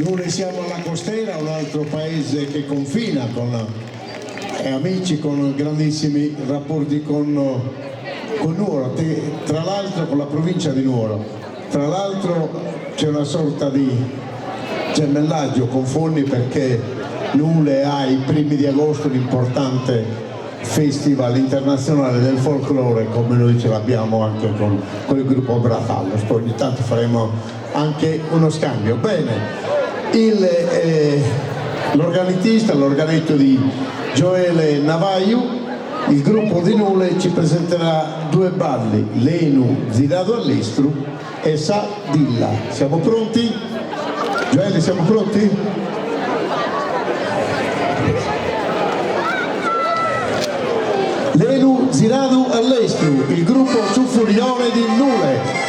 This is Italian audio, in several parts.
Noi siamo alla costiera, un altro paese che confina con amici, con grandissimi rapporti con Nuoro, tra l'altro con la provincia di Nuoro. Tra l'altro c'è una sorta di gemellaggio con Fondi perché Nule ha i primi di agosto l'importante festival internazionale del folklore, come noi ce l'abbiamo anche con il gruppo Bratallo. Poi ogni tanto faremo anche uno scambio. Bene. L'organetista, l'organetto di Gioele Navaiu, il gruppo di Nule ci presenterà due balli, Lenu Zirado all'Estru e Sa Dilla. Siamo pronti? Gioele, siamo pronti? Lenu Zirado all'Estru, il gruppo Suffurione di Nule.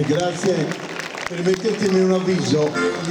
grazie. Permettetemi un avviso.